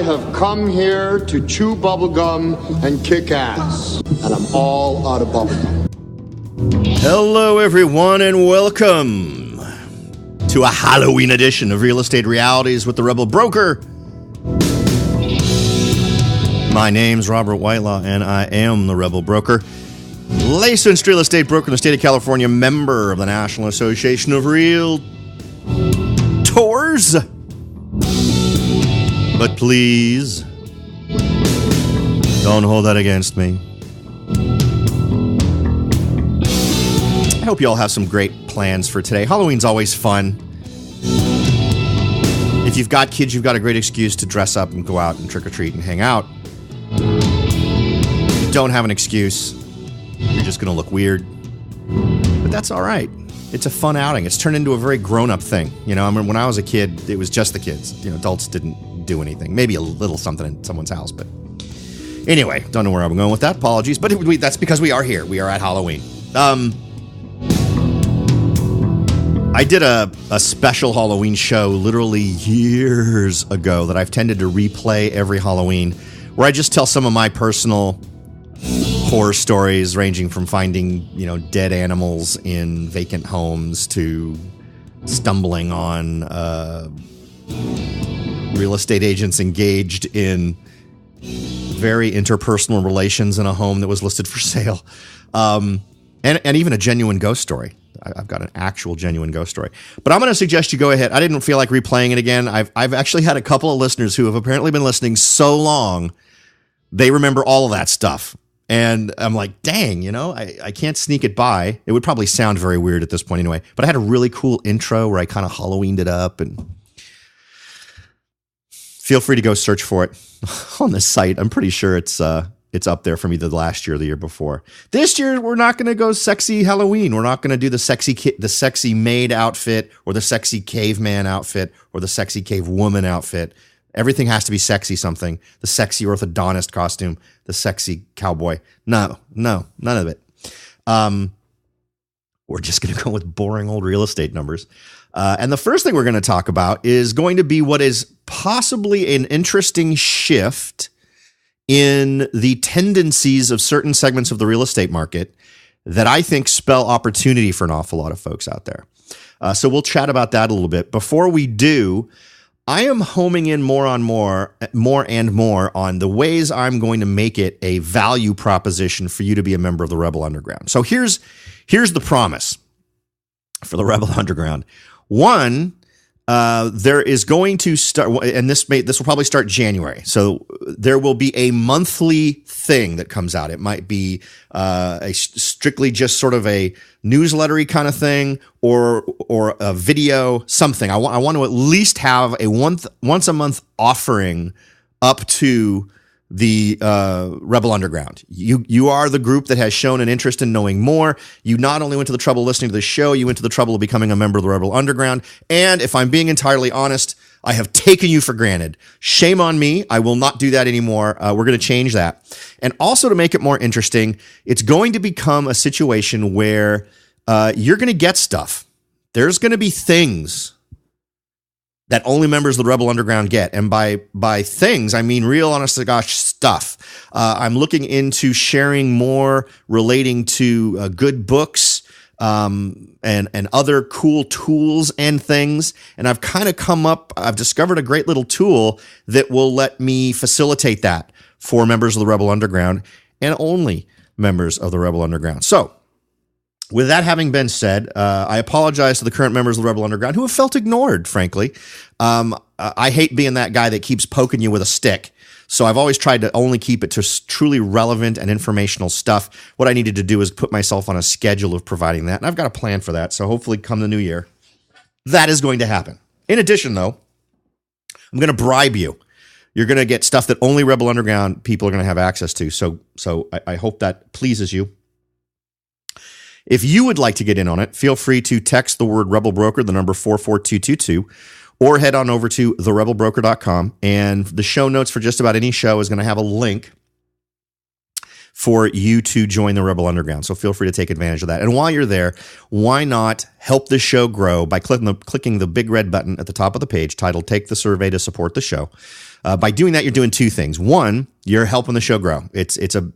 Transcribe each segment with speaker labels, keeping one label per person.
Speaker 1: have come here to chew bubblegum and kick ass, and I'm all out of bubblegum.
Speaker 2: Hello, everyone, and welcome to a Halloween edition of Real Estate Realities with the Rebel Broker. My name's Robert Whitelaw, and I am the Rebel Broker, licensed real estate broker in the state of California, member of the National Association of Realtors. But please, don't hold that against me. I hope you all have some great plans for today. Halloween's always fun. If you've got kids, you've got a great excuse to dress up and go out and trick-or-treat and hang out. If you don't have an excuse, you're just going to look weird. But that's all right. It's a fun outing. It's turned into a very grown-up thing. You know, I mean, when I was a kid, it was just the kids. You know, adults didn't do anything. Maybe a little something in someone's house, but anyway, don't know where I'm going with that. Apologies. But that's because we are here. We are at Halloween. I did a special Halloween show literally years ago that I've tended to replay every Halloween, where I just tell some of my personal horror stories, ranging from finding, you know, dead animals in vacant homes to stumbling on real estate agents engaged in very interpersonal relations in a home that was listed for sale, and even a genuine ghost story. I've got an actual genuine ghost story. But I'm going to suggest you go ahead. I didn't feel like replaying it again. I've actually had a couple of listeners who have apparently been listening so long, they remember all of that stuff. And I'm like, dang, you know, I can't sneak it by. It would probably sound very weird at this point anyway. But I had a really cool intro where I kind of Halloweened it up. And feel free to go search for it on the site. I'm pretty sure it's up there from either last year or the year before. This year, we're not going to go sexy Halloween. We're not going to do the sexy maid outfit or the sexy caveman outfit or the sexy cave woman outfit. Everything has to be sexy something. The sexy orthodontist costume, the sexy cowboy. No, none of it. We're just going to go with boring old real estate numbers. And the first thing we're going to talk about is going to be what is possibly an interesting shift in the tendencies of certain segments of the real estate market that I think spell opportunity for an awful lot of folks out there. So we'll chat about that a little bit. Before we do, I am homing in more and more on the ways I'm going to make it a value proposition for you to be a member of the Rebel Underground. So here's the promise for the Rebel Underground. One, there is going to start, and this will probably start January. So there will be a monthly thing that comes out. It might be a strictly just sort of a newslettery kind of thing, or a video, something. I want to at least have a once a month offering up to the Rebel Underground. You are the group that has shown an interest in knowing more. You not only went to the trouble of listening to the show, you went to the trouble of becoming a member of the Rebel Underground. And if I'm being entirely honest, I have taken you for granted. Shame on me. I will not do that anymore. We're going to change that. And also, to make it more interesting, it's going to become a situation where you're going to get stuff. There's going to be things that only members of the Rebel Underground get. And by things, I mean real, honest to gosh stuff. I'm looking into sharing more relating to good books and other cool tools and things. And I've discovered a great little tool that will let me facilitate that for members of the Rebel Underground and only members of the Rebel Underground. So, with that having been said, I apologize to the current members of the Rebel Underground who have felt ignored, frankly. I hate being that guy that keeps poking you with a stick. So I've always tried to only keep it to truly relevant and informational stuff. What I needed to do is put myself on a schedule of providing that. And I've got a plan for that. So hopefully come the new year, that is going to happen. In addition, though, I'm going to bribe you. You're going to get stuff that only Rebel Underground people are going to have access to. So I hope that pleases you. If you would like to get in on it, feel free to text the word Rebel Broker, the number 44222, or head on over to therebelbroker.com. And the show notes for just about any show is going to have a link for you to join the Rebel Underground. So feel free to take advantage of that. And while you're there, why not help the show grow by clicking the big red button at the top of the page titled Take the Survey to Support the Show. By doing that, you're doing two things. One, you're helping the show grow. The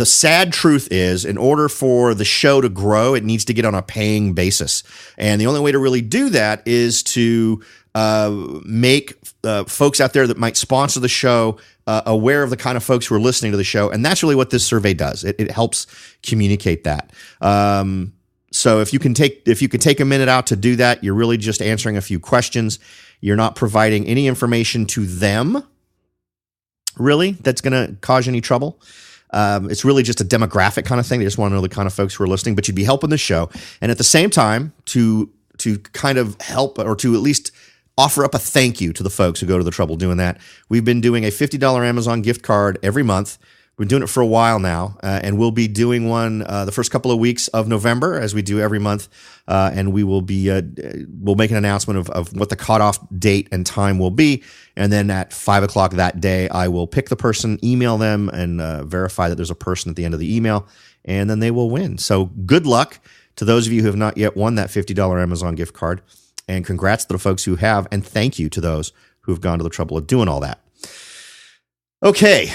Speaker 2: sad truth is, in order for the show to grow, it needs to get on a paying basis. And the only way to really do that is to make folks out there that might sponsor the show aware of the kind of folks who are listening to the show. And that's really what this survey does. It helps communicate that. So if you can take a minute out to do that, you're really just answering a few questions. You're not providing any information to them, really, that's going to cause any trouble. It's really just a demographic kind of thing. They just want to know the kind of folks who are listening, but you'd be helping the show. And at the same time, to kind of help, or to at least offer up a thank you to the folks who go to the trouble doing that, we've been doing a $50 Amazon gift card every month. We've been doing it for a while now, and we'll be doing one the first couple of weeks of November, as we do every month. And we will be we'll make an announcement of what the cutoff date and time will be, and then at 5:00 that day, I will pick the person, email them, and verify that there's a person at the end of the email, and then they will win. So good luck to those of you who have not yet won that $50 Amazon gift card, and congrats to the folks who have, and thank you to those who have gone to the trouble of doing all that. Okay,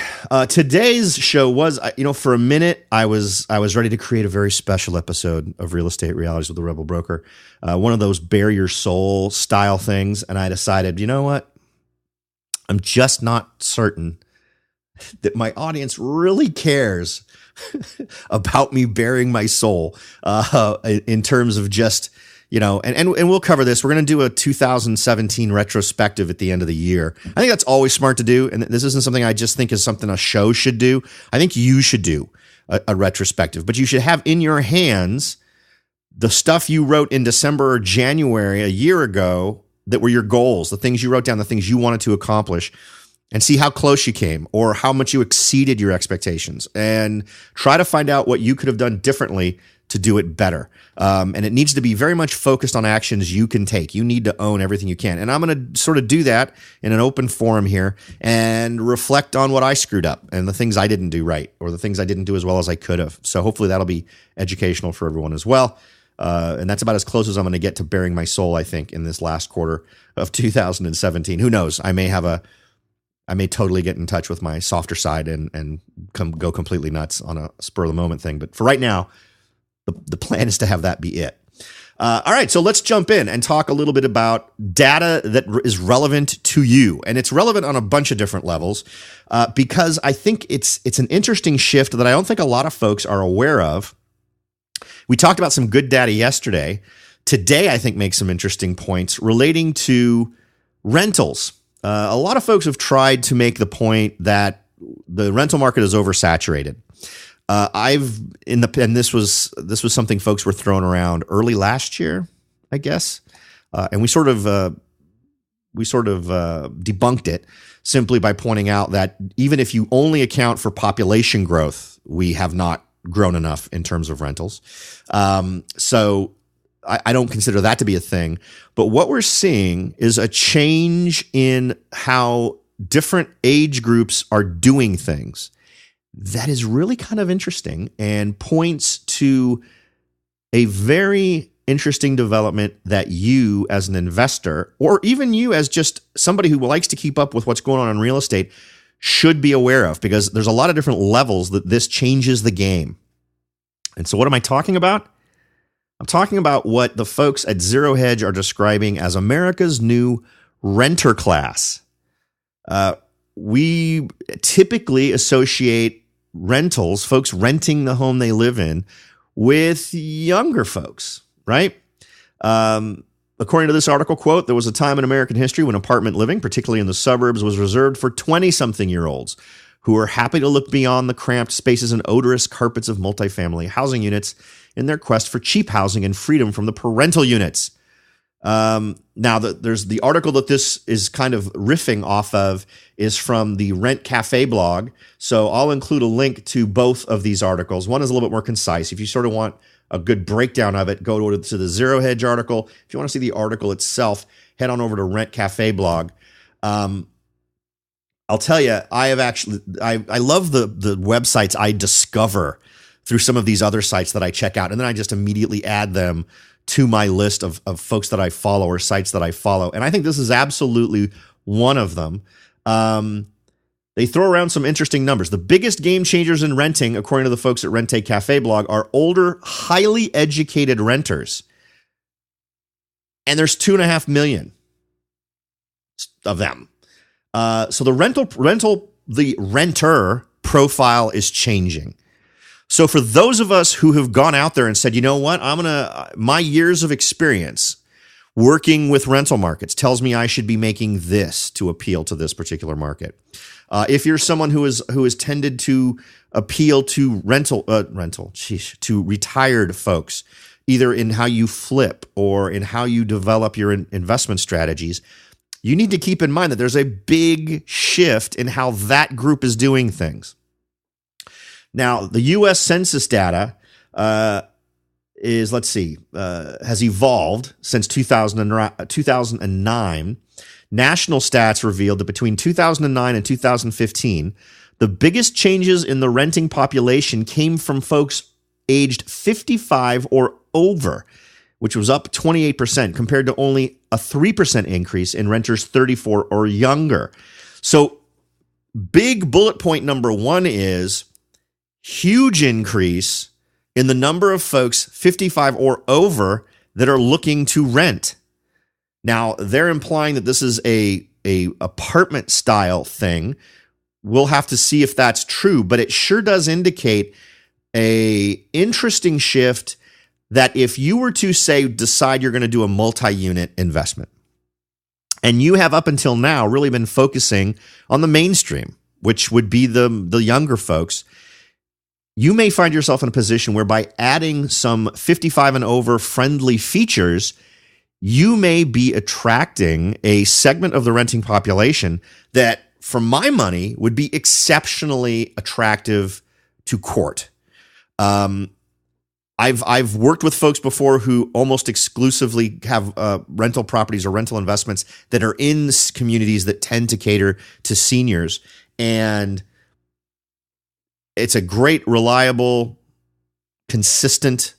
Speaker 2: today's show was, for a minute, I was ready to create a very special episode of Real Estate Realities with the Rebel Broker, one of those bare your soul style things, and I decided, you know what? I'm just not certain that my audience really cares about me bearing my soul in terms of just, and we'll cover this. We're going to do a 2017 retrospective at the end of the year. I think that's always smart to do. And this isn't something I just think is something a show should do. I think you should do a retrospective, but you should have in your hands the stuff you wrote in December or January a year ago that were your goals, the things you wrote down, the things you wanted to accomplish, and see how close you came or how much you exceeded your expectations, and try to find out what you could have done differently to do it better. And it needs to be very much focused on actions you can take. You need to own everything you can. And I'm going to sort of do that in an open forum here and reflect on what I screwed up and the things I didn't do right, or the things I didn't do as well as I could have. So hopefully that'll be educational for everyone as well. And that's about as close as I'm going to get to bearing my soul, I think, in this last quarter of 2017. Who knows? I may totally get in touch with my softer side and go completely nuts on a spur of the moment thing. But for right now, the plan is to have that be it. All right, so let's jump in and talk a little bit about data that is relevant to you. And it's relevant on a bunch of different levels because I think it's an interesting shift that I don't think a lot of folks are aware of. We talked about some good data yesterday. Today, I think, makes some interesting points relating to rentals. A lot of folks have tried to make the point that the rental market is oversaturated. And this was something folks were throwing around early last year, I guess, and we sort of debunked it simply by pointing out that even if you only account for population growth, we have not grown enough in terms of rentals. So I don't consider that to be a thing. But what we're seeing is a change in how different age groups are doing things. That is really kind of interesting and points to a very interesting development that you as an investor, or even you as just somebody who likes to keep up with what's going on in real estate, should be aware of, because there's a lot of different levels that this changes the game. And so what am I talking about? I'm talking about what the folks at Zero Hedge are describing as America's new renter class. We typically associate rentals, folks renting the home they live in, with younger folks, right? According to this article, quote, there was a time in American history when apartment living, particularly in the suburbs, was reserved for 20-something-year-olds who were happy to look beyond the cramped spaces and odorous carpets of multifamily housing units in their quest for cheap housing and freedom from the parental units. Now, there's the article that this is kind of riffing off of is from the Rent Cafe blog. So I'll include a link to both of these articles. One is a little bit more concise. If you sort of want a good breakdown of it, go to the Zero Hedge article. If you want to see the article itself, head on over to Rent Cafe blog. I'll tell you, I love the websites I discover through some of these other sites that I check out, and then I just immediately add them to my list of folks that I follow or sites that I follow. And I think this is absolutely one of them. They throw around some interesting numbers. The biggest game changers in renting, according to the folks at Rent a Cafe blog, are older, highly educated renters. And there's 2.5 million of them. So the renter profile is changing. So for those of us who have gone out there and said, you know what, my years of experience working with rental markets tells me I should be making this to appeal to this particular market. If you're someone who is tended to appeal to to retired folks, either in how you flip or in how you develop your investment strategies, you need to keep in mind that there's a big shift in how that group is doing things. Now, the U.S. Census data has evolved since 2009. National stats revealed that between 2009 and 2015, the biggest changes in the renting population came from folks aged 55 or over, which was up 28% compared to only a 3% increase in renters 34 or younger. So big bullet point number one is huge increase in the number of folks 55 or over that are looking to rent. Now, they're implying that this is a apartment style thing. We'll have to see if that's true, but it sure does indicate a interesting shift that if you were to decide you're going to do a multi-unit investment, and you have up until now really been focusing on the mainstream, which would be the younger folks, you may find yourself in a position where by adding some 55 and over friendly features, you may be attracting a segment of the renting population that, for my money, would be exceptionally attractive to court. I've worked with folks before who almost exclusively have rental properties or rental investments that are in communities that tend to cater to seniors, and it's a great, reliable, consistent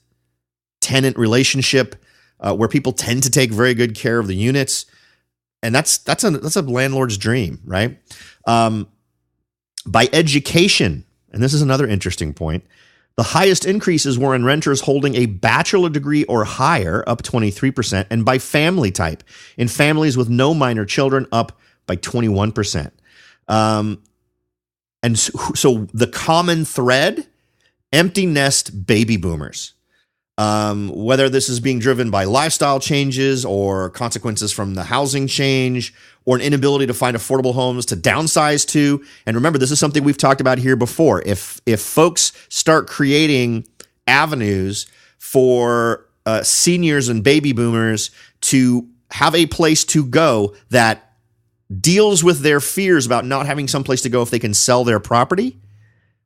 Speaker 2: tenant relationship where people tend to take very good care of the units, and that's a landlord's dream, right? By education, and this is another interesting point, the highest increases were in renters holding a bachelor degree or higher, up 23%, and by family type, in families with no minor children, up by 21%. And so the common thread, empty nest baby boomers. Whether this is being driven by lifestyle changes or consequences from the housing change or an inability to find affordable homes to downsize to. And remember, this is something we've talked about here before. If folks start creating avenues for seniors and baby boomers to have a place to go that deals with their fears about not having some place to go if they can sell their property,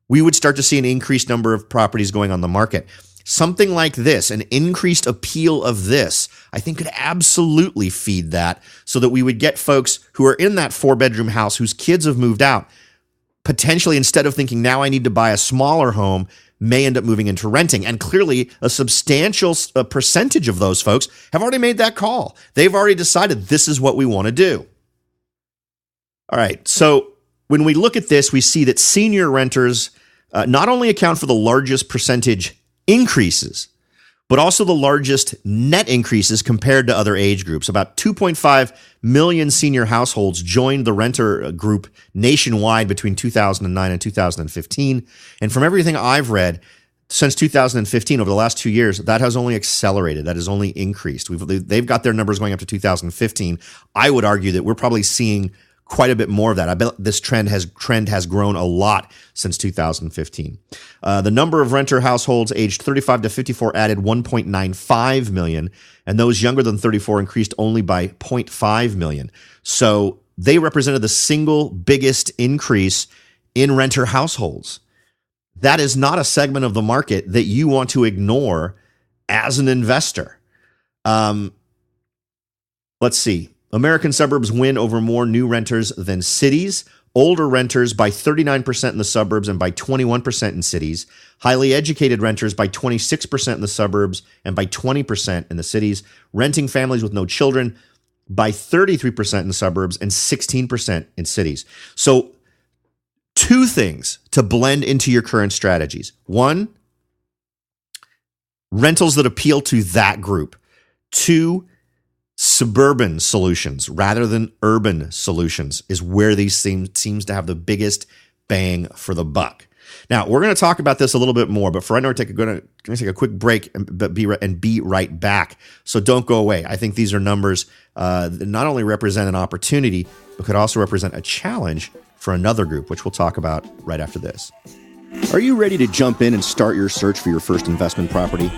Speaker 2: we would start to see an increased number of properties going on the market. Something like this, an increased appeal of this, I think could absolutely feed that so that we would get folks who are in that 4-bedroom house whose kids have moved out, potentially instead of thinking now I need to buy a smaller home, may end up moving into renting. And clearly a substantial percentage of those folks have already made that call. They've already decided this is what we want to do. All right, so when we look at this, we see that senior renters not only account for the largest percentage increases, but also the largest net increases compared to other age groups. About 2.5 million senior households joined the renter group nationwide between 2009 and 2015. And from everything I've read, since 2015, over the last 2 years, that has only accelerated. That has only increased. They've got their numbers going up to 2015. I would argue that we're probably seeing quite a bit more of that. I bet this trend has grown a lot since 2015. The number of renter households aged 35 to 54 added 1.95 million, and those younger than 34 increased only by 0.5 million. So they represented the single biggest increase in renter households. That is not a segment of the market that you want to ignore as an investor. Let's see. American suburbs win over more new renters than cities. Older renters by 39% in the suburbs and by 21% in cities. Highly educated renters by 26% in the suburbs and by 20% in the cities. Renting families with no children by 33% in suburbs and 16% in cities. So two things to blend into your current strategies. One, rentals that appeal to that group. Two, suburban solutions rather than urban solutions is where these seems to have the biggest bang for the buck. Now, we're going to talk about this a little bit more, but for right now, we're going to take a quick break and be right back. So don't go away. I think these are numbers that not only represent an opportunity, but could also represent a challenge for another group, which we'll talk about right after this.
Speaker 3: Are you ready to jump in and start your search for your first investment property?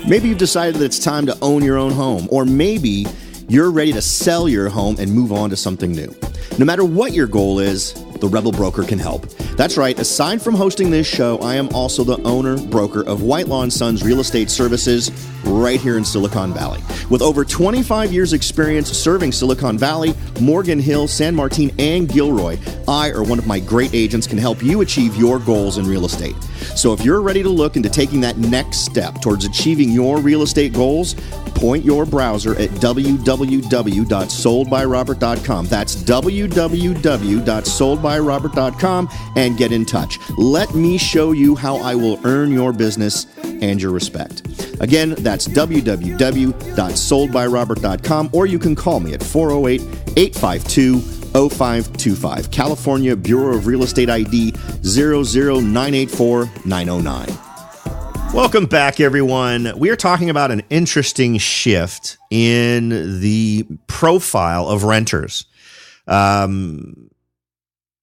Speaker 3: Maybe you've decided that it's time to own your own home, or maybe you're ready to sell your home and move on to something new. No matter what your goal is, the Rebel Broker can help. That's right, aside from hosting this show, I am also the owner-broker of Whitelaw & Sons Real Estate Services right here in Silicon Valley. With over 25 years experience serving Silicon Valley, Morgan Hill, San Martin, and Gilroy, I or one of my great agents can help you achieve your goals in real estate. So if you're ready to look into taking that next step towards achieving your real estate goals, point your browser at www.soldbyrobert.com. That's www.soldbyrobert.com and get in touch. Let me show you how I will earn your business and your respect. Again, that's www.soldbyrobert.com, or you can call me at 408-852-0525. California Bureau of Real Estate ID 00984-909.
Speaker 2: Welcome back, everyone. We are talking about an interesting shift in the profile of renters.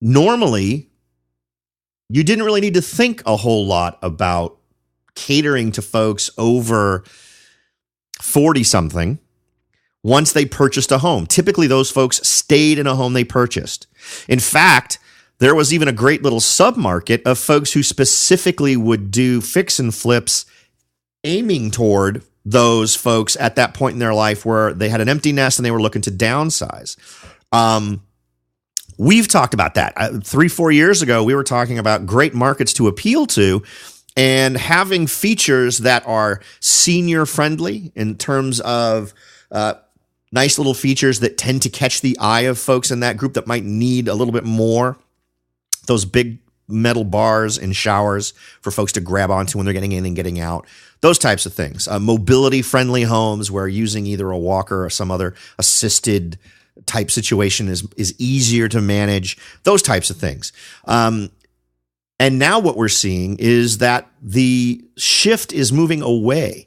Speaker 2: Normally, you didn't really need to think a whole lot about catering to folks over 40-something once they purchased a home. Typically, those folks stayed in a home they purchased. In fact, there was even a great little submarket of folks who specifically would do fix and flips aiming toward those folks at that point in their life where they had an empty nest and they were looking to downsize. We've talked about that. 3-4 years ago, we were talking about great markets to appeal to and having features that are senior friendly in terms of nice little features that tend to catch the eye of folks in that group that might need a little bit more. Those big metal bars and showers for folks to grab onto when they're getting in and getting out. Those types of things. Mobility-friendly homes where using either a walker or some other assisted type situation is easier to manage. Those types of things. And now what we're seeing is that the shift is moving away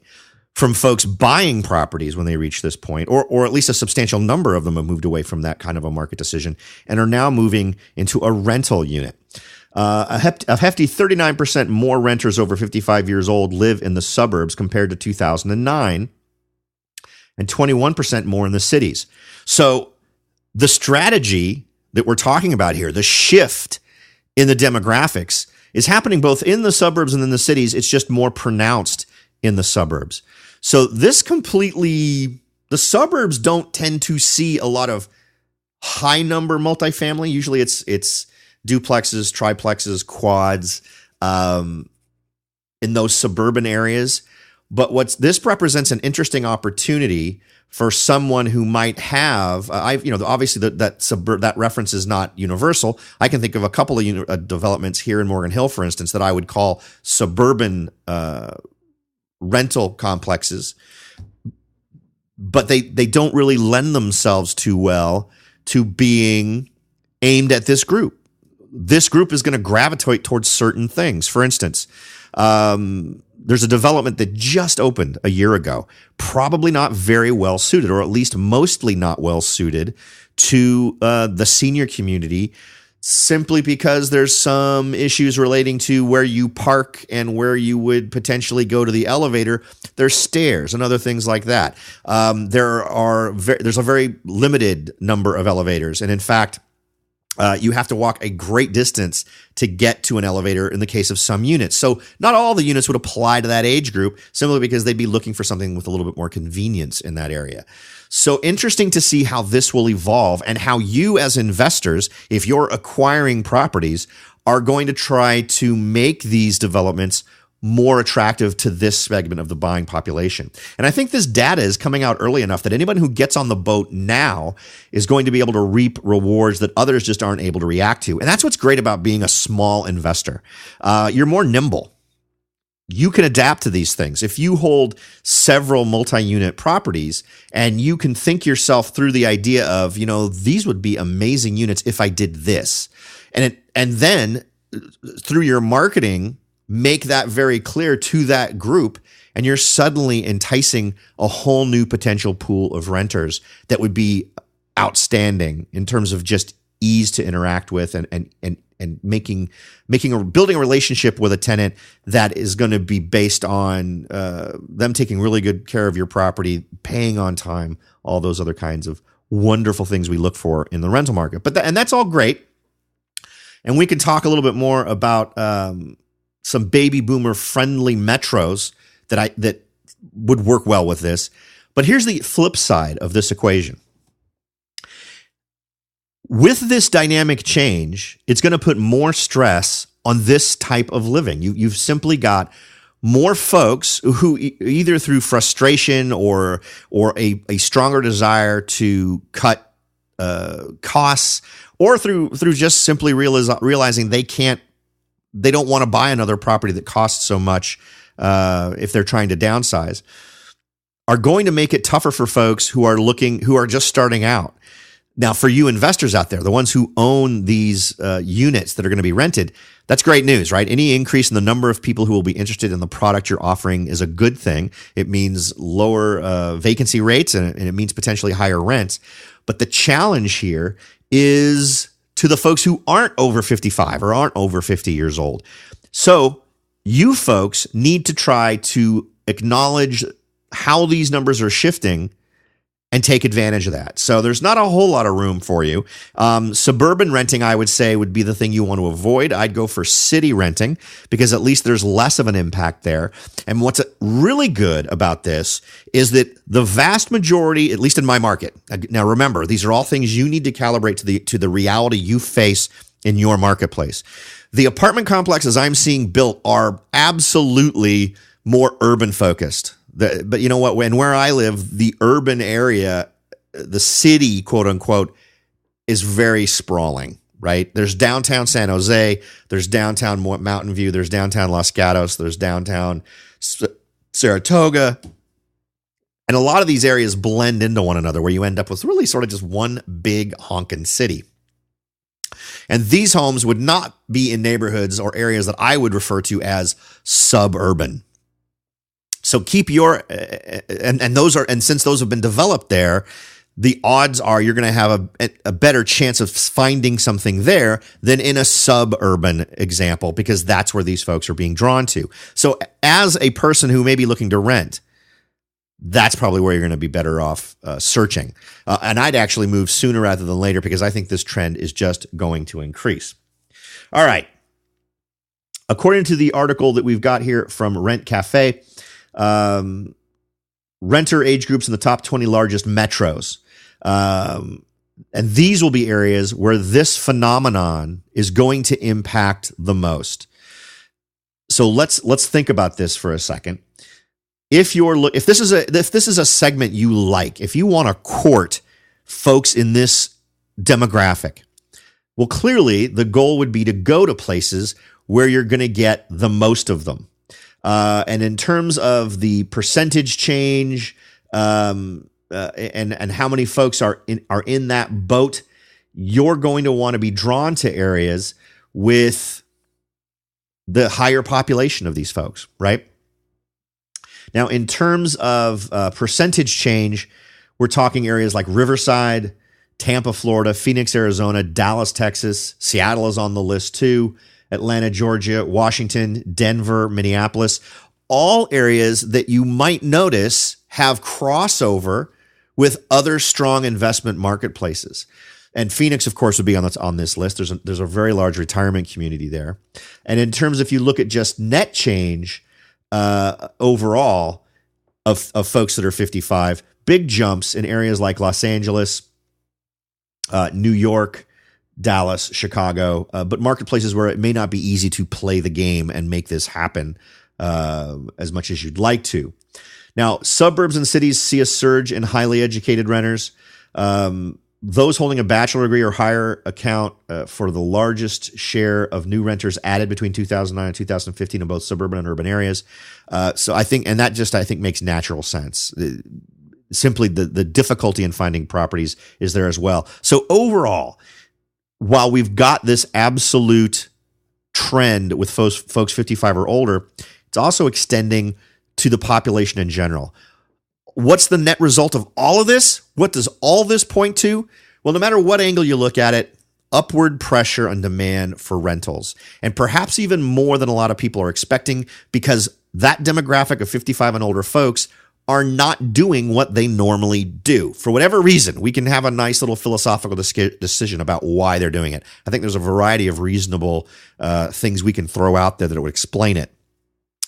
Speaker 2: from folks buying properties when they reach this point, or at least a substantial number of them have moved away from that kind of a market decision and are now moving into a rental unit. A hefty 39% more renters over 55 years old live in the suburbs compared to 2009, and 21% more in the cities. So the strategy that we're talking about here, the shift in the demographics, is happening both in the suburbs and in the cities. It's just more pronounced in the suburbs. So the suburbs don't tend to see a lot of high number multifamily. Usually it's duplexes, triplexes, quads, in those suburban areas. But this represents an interesting opportunity for someone who might have, obviously that reference is not universal. I can think of a couple of developments here in Morgan Hill, for instance, that I would call suburban rental complexes, but they don't really lend themselves too well to being aimed at this group. This group is going to gravitate towards certain things. For instance, there's a development that just opened a year ago, probably not very well suited, or at least mostly not well suited to the senior community, simply because there's some issues relating to where you park and where you would potentially go to the elevator. There's stairs and other things like that. There's a very limited number of elevators. And in fact, you have to walk a great distance to get to an elevator in the case of some units. So not all the units would apply to that age group, simply because they'd be looking for something with a little bit more convenience in that area. So interesting to see how this will evolve and how you as investors, if you're acquiring properties, are going to try to make these developments more attractive to this segment of the buying population. And I think this data is coming out early enough that anyone who gets on the boat now is going to be able to reap rewards that others just aren't able to react to. And that's what's great about being a small investor. You're more nimble. You can adapt to these things. If you hold several multi-unit properties and you can think yourself through the idea of, these would be amazing units if I did this. And then through your marketing, make that very clear to that group, and you're suddenly enticing a whole new potential pool of renters that would be outstanding in terms of just ease to interact with and building a relationship with a tenant that is going to be based on them taking really good care of your property, paying on time, all those other kinds of wonderful things we look for in the rental market. And that's all great. And we can talk a little bit more about some baby boomer friendly metros that would work well with this. But here's the flip side of this equation. With this dynamic change, it's going to put more stress on this type of living. You've simply got more folks who either through frustration or a stronger desire to cut costs, or through just simply realizing they don't want to buy another property that costs so much if they're trying to downsize, are going to make it tougher for folks who are just starting out. Now, for you investors out there, the ones who own these units that are going to be rented, that's great news, right? Any increase in the number of people who will be interested in the product you're offering is a good thing. It means lower vacancy rates, and it means potentially higher rents. But the challenge here is to the folks who aren't over 55 or aren't over 50 years old. So you folks need to try to acknowledge how these numbers are shifting and take advantage of that. So there's not a whole lot of room for you. Suburban renting, I would say, would be the thing you want to avoid. I'd go for city renting because at least there's less of an impact there. And what's really good about this is that the vast majority, at least in my market, now remember, these are all things you need to calibrate to the reality you face in your marketplace. The apartment complexes I'm seeing built are absolutely more urban focused. But you know what? Where I live, the urban area, the city, quote unquote, is very sprawling, right? There's downtown San Jose, there's downtown Mountain View, there's downtown Los Gatos, there's downtown Saratoga. And a lot of these areas blend into one another where you end up with really sort of just one big honking city. And these homes would not be in neighborhoods or areas that I would refer to as suburban. So keep your, and since those have been developed there, the odds are you're going to have a better chance of finding something there than in a suburban example, because that's where these folks are being drawn to. So as a person who may be looking to rent, that's probably where you're going to be better off searching. And I'd actually move sooner rather than later because I think this trend is just going to increase. All right. According to the article that we've got here from Rent Cafe, renter age groups in the top 20 largest metros. And these will be areas where this phenomenon is going to impact the most. So let's think about this for a second. If this is a segment you like, if you want to court folks in this demographic, well, clearly the goal would be to go to places where you're going to get the most of them. And in terms of the percentage change, and how many folks are in that boat, you're going to want to be drawn to areas with the higher population of these folks, right? Now, in terms of percentage change, we're talking areas like Riverside, Tampa, Florida, Phoenix, Arizona, Dallas, Texas, Seattle is on the list too, Atlanta, Georgia, Washington, Denver, Minneapolis, all areas that you might notice have crossover with other strong investment marketplaces. And Phoenix, of course, would be on this list. There's a very large retirement community there. And in terms, if you look at just net change overall of folks that are 55, big jumps in areas like Los Angeles, New York, Dallas, Chicago, but marketplaces where it may not be easy to play the game and make this happen as much as you'd like to. Now, suburbs and cities see a surge in highly educated renters. Those holding a bachelor degree or higher account for the largest share of new renters added between 2009 and 2015 in both suburban and urban areas. So I think, and that just, I think, makes natural sense. Simply the difficulty in finding properties is there as well. So overall, while we've got this absolute trend with folks 55 or older, it's also extending to the population in general. What's the net result of all of this? What does all this point to? Well, no matter what angle you look at it, upward pressure on demand for rentals, and perhaps even more than a lot of people are expecting, because that demographic of 55 and older folks are not doing what they normally do. For whatever reason, we can have a nice little philosophical decision about why they're doing it. I think there's a variety of reasonable things we can throw out there that would explain it.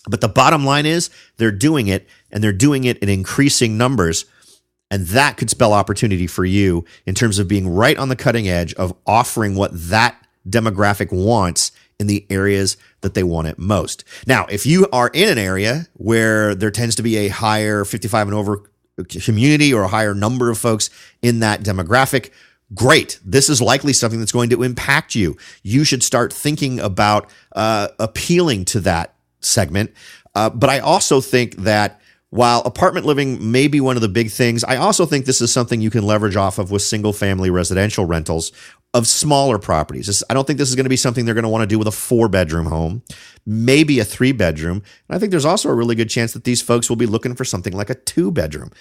Speaker 2: But the bottom line is they're doing it, and they're doing it in increasing numbers. And that could spell opportunity for you in terms of being right on the cutting edge of offering what that demographic wants in the areas that they want it most. Now, if you are in an area where there tends to be a higher 55 and over community or a higher number of folks in that demographic, great. This is likely something that's going to impact you. You should start thinking about appealing to that segment. But I also think that while apartment living may be one of the big things, I also think this is something you can leverage off of with single family residential rentals of smaller properties. I don't think this is going to be something they're going to want to do with a 4-bedroom home, maybe a 3-bedroom. And I think there's also a really good chance that these folks will be looking for something like a 2-bedroom.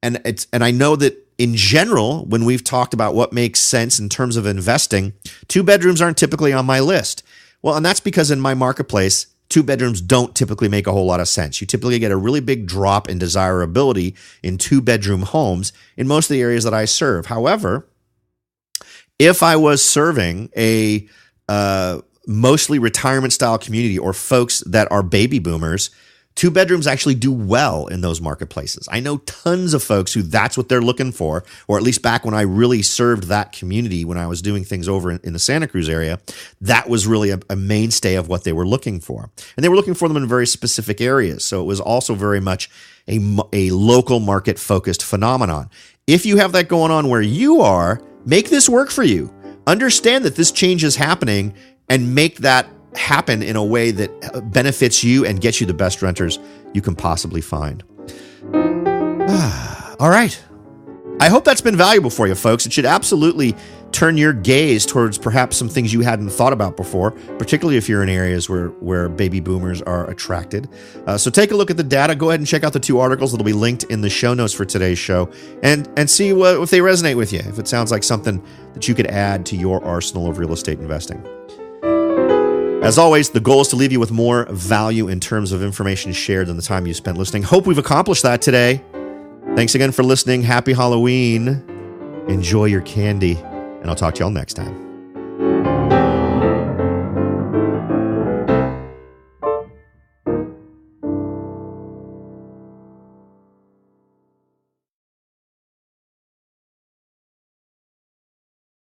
Speaker 2: And I know that in general, when we've talked about what makes sense in terms of investing, 2 bedrooms aren't typically on my list. Well, and that's because in my marketplace, 2 bedrooms don't typically make a whole lot of sense. You typically get a really big drop in desirability in 2-bedroom homes in most of the areas that I serve. However, if I was serving a mostly retirement style community or folks that are baby boomers, 2 bedrooms actually do well in those marketplaces. I know tons of folks who that's what they're looking for, or at least back when I really served that community when I was doing things over in the Santa Cruz area, that was really a mainstay of what they were looking for. And they were looking for them in very specific areas. So it was also very much a local market focused phenomenon. If you have that going on where you are, make this work for you. Understand that this change is happening and make that happen in a way that benefits you and gets you the best renters you can possibly find. All right. I hope that's been valuable for you, folks. It should absolutely turn your gaze towards perhaps some things you hadn't thought about before, particularly if you're in areas where baby boomers are attracted. So take a look at the data. Go ahead and check out the 2 articles that'll be linked in the show notes for today's show, and see if they resonate with you, if it sounds like something that you could add to your arsenal of real estate investing. As always, the goal is to leave you with more value in terms of information shared than the time you spent listening. Hope we've accomplished that today. Thanks again for listening. Happy Halloween. Enjoy your candy, and I'll talk to y'all next time.